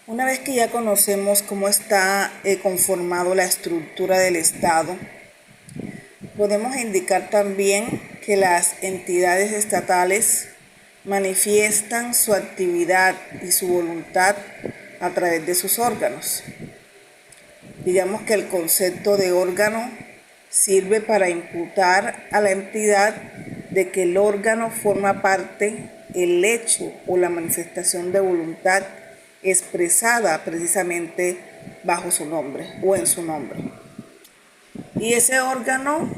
Una vez que ya conocemos cómo está conformado la estructura del Estado, podemos indicar también que las entidades estatales manifiestan su actividad y su voluntad a través de sus órganos. Digamos que el concepto de órgano sirve para imputar a la entidad de que el órgano forma parte, el hecho o la manifestación de voluntad expresada precisamente bajo su nombre o en su nombre. Y ese órgano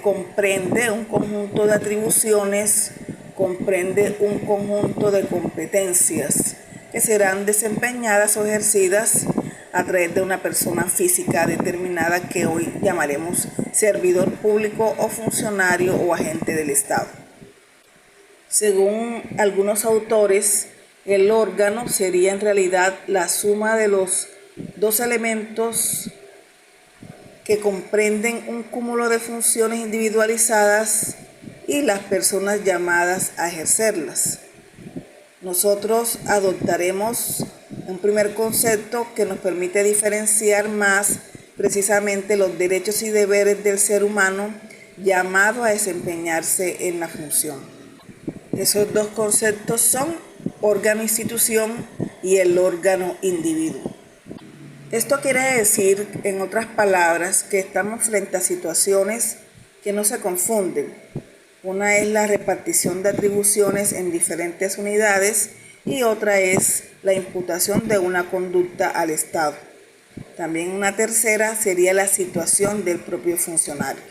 comprende un conjunto de atribuciones, comprende un conjunto de competencias que serán desempeñadas o ejercidas a través de una persona física determinada que hoy llamaremos servidor público o funcionario o agente del Estado. Según algunos autores, el órgano sería en realidad la suma de los dos elementos que comprenden un cúmulo de funciones individualizadas y las personas llamadas a ejercerlas. Nosotros adoptaremos un primer concepto que nos permite diferenciar más precisamente los derechos y deberes del ser humano llamado a desempeñarse en la función. Esos dos conceptos son órgano-institución y el órgano-individuo. Esto quiere decir, en otras palabras, que estamos frente a situaciones que no se confunden. Una es la repartición de atribuciones en diferentes unidades y otra es la imputación de una conducta al Estado. También una tercera sería la situación del propio funcionario,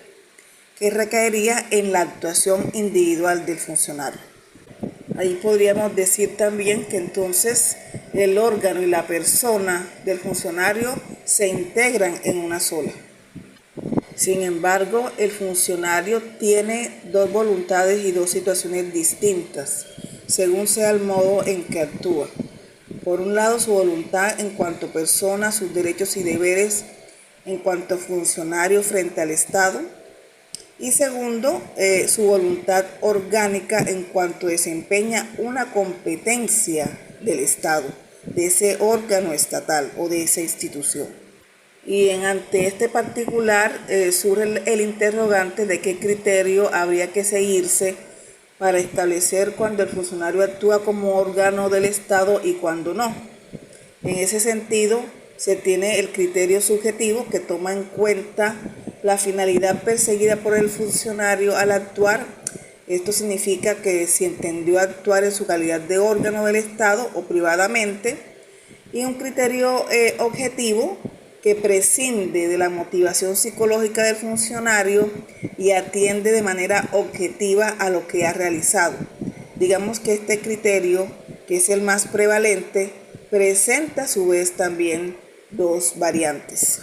que recaería en la actuación individual del funcionario. Ahí podríamos decir también que entonces el órgano y la persona del funcionario se integran en una sola. Sin embargo, el funcionario tiene dos voluntades y dos situaciones distintas, según sea el modo en que actúa. Por un lado, su voluntad en cuanto persona, sus derechos y deberes en cuanto funcionario frente al Estado. Y segundo, su voluntad orgánica en cuanto desempeña una competencia del Estado, de ese órgano estatal o de esa institución. Y ante este particular surge el interrogante de qué criterio habría que seguirse para establecer cuando el funcionario actúa como órgano del Estado y cuando no. En ese sentido, se tiene el criterio subjetivo que toma en cuenta la finalidad perseguida por el funcionario al actuar. Esto significa que si entendió actuar en su calidad de órgano del Estado o privadamente, y un criterio objetivo que prescinde de la motivación psicológica del funcionario y atiende de manera objetiva a lo que ha realizado. Digamos que este criterio, que es el más prevalente, presenta a su vez también dos variantes.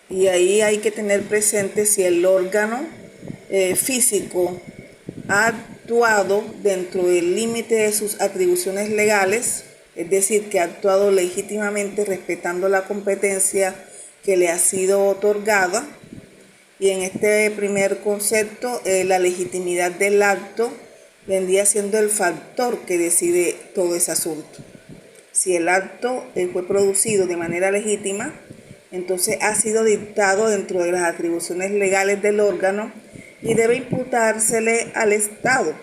Y ahí hay que tener presente si el órgano físico ha actuado dentro del límite de sus atribuciones legales, es decir, que ha actuado legítimamente respetando la competencia que le ha sido otorgada. Y en este primer concepto, la legitimidad del acto vendría siendo el factor que decide todo ese asunto. Si el acto fue producido de manera legítima, entonces ha sido dictado dentro de las atribuciones legales del órgano y debe imputársele al Estado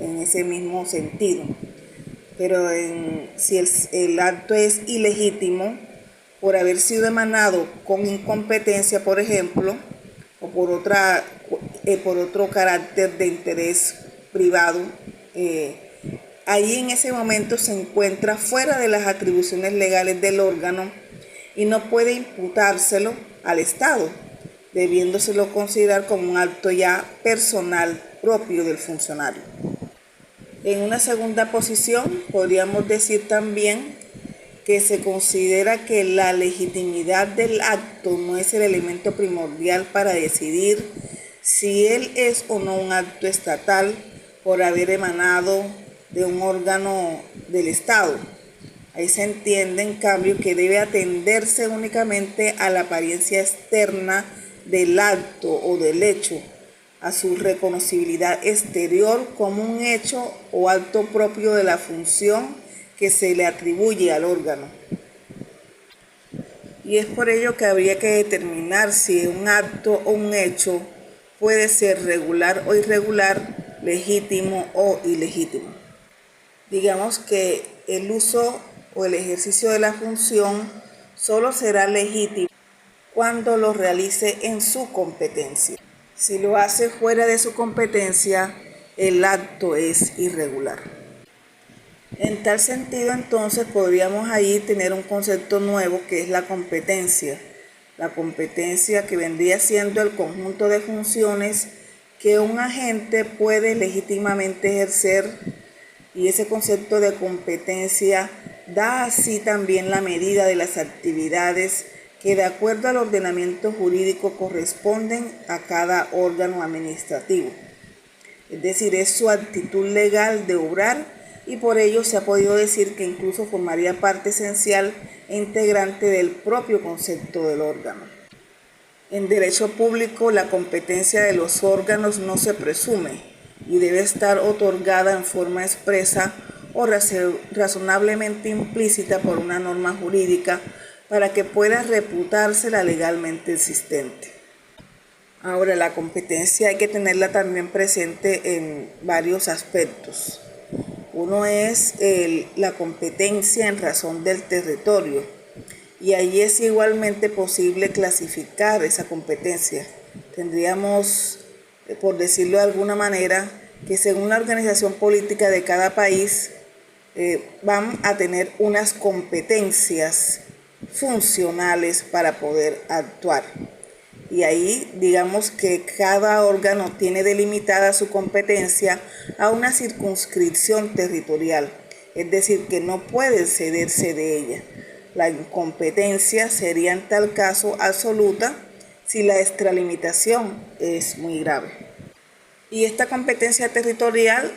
en ese mismo sentido. Pero si el acto es ilegítimo, por haber sido emanado con incompetencia, por ejemplo, o por otro carácter de interés privado, ahí en ese momento se encuentra fuera de las atribuciones legales del órgano y no puede imputárselo al Estado, debiéndoselo considerar como un acto ya personal propio del funcionario. En una segunda posición, podríamos decir también que se considera que la legitimidad del acto no es el elemento primordial para decidir si él es o no un acto estatal por haber emanado de un órgano del Estado. Ahí se entiende, en cambio, que debe atenderse únicamente a la apariencia externa del acto o del hecho, a su reconocibilidad exterior como un hecho o acto propio de la función que se le atribuye al órgano. y es por ello que habría que determinar si un acto o un hecho puede ser regular o irregular, legítimo o ilegítimo. Digamos que el uso o el ejercicio de la función solo será legítimo cuando lo realice en su competencia. Si lo hace fuera de su competencia, el acto es irregular. En tal sentido, entonces, podríamos ahí tener un concepto nuevo que es la competencia. La competencia que vendría siendo el conjunto de funciones que un agente puede legítimamente ejercer, y ese concepto de competencia da así también la medida de las actividades que de acuerdo al ordenamiento jurídico corresponden a cada órgano administrativo. Es decir, es su actitud legal de obrar, y por ello se ha podido decir que incluso formaría parte esencial e integrante del propio concepto del órgano. En derecho público, la competencia de los órganos no se presume y debe estar otorgada en forma expresa o razonablemente implícita por una norma jurídica para que pueda reputársela legalmente existente. Ahora, la competencia hay que tenerla también presente en varios aspectos. Uno es la competencia en razón del territorio, y ahí es igualmente posible clasificar esa competencia. Tendríamos, por decirlo de alguna manera, que según la organización política de cada país, van a tener unas competencias funcionales para poder actuar. Y ahí digamos que cada órgano tiene delimitada su competencia a una circunscripción territorial, es decir, que no puede cederse de ella. La incompetencia sería en tal caso absoluta si la extralimitación es muy grave. Y esta competencia territorial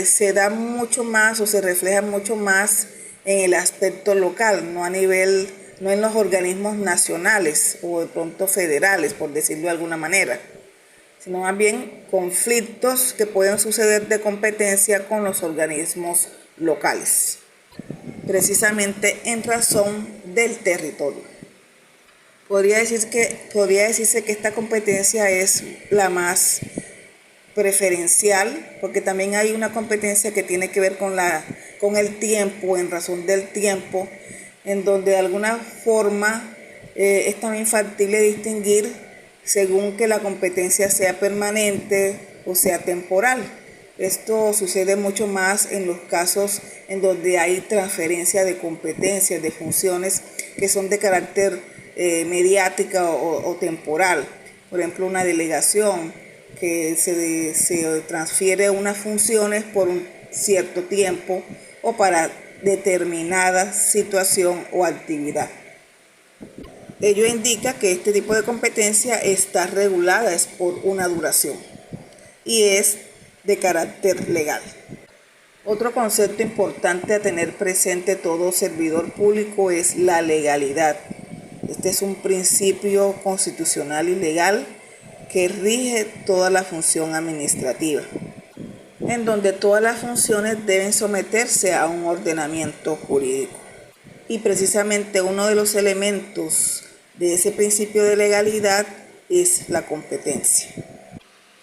se da mucho más o se refleja mucho más en el aspecto local, no en los organismos nacionales o de pronto federales, por decirlo de alguna manera, sino más bien conflictos que pueden suceder de competencia con los organismos locales, precisamente en razón del territorio. Podría decirse que esta competencia es la más preferencial, porque también hay una competencia que tiene que ver con el tiempo, en razón del tiempo, en donde de alguna forma es también factible distinguir según que la competencia sea permanente o sea temporal. Esto sucede mucho más en los casos en donde hay transferencia de competencias, de funciones que son de carácter mediática o temporal. Por ejemplo, una delegación que se transfiere unas funciones por un cierto tiempo o para determinada situación o actividad. Ello indica que este tipo de competencia está regulada es por una duración y es de carácter legal. Otro concepto importante a tener presente todo servidor público es la legalidad. Este es un principio constitucional y legal que rige toda la función administrativa, en donde todas las funciones deben someterse a un ordenamiento jurídico. Y precisamente uno de los elementos de ese principio de legalidad es la competencia.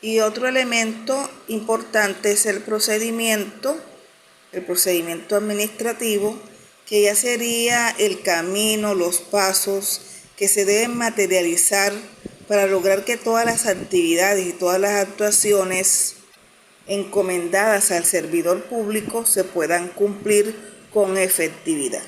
Y otro elemento importante es el procedimiento administrativo, que ya sería el camino, los pasos que se deben materializar para lograr que todas las actividades y todas las actuaciones encomendadas al servidor público se puedan cumplir con efectividad.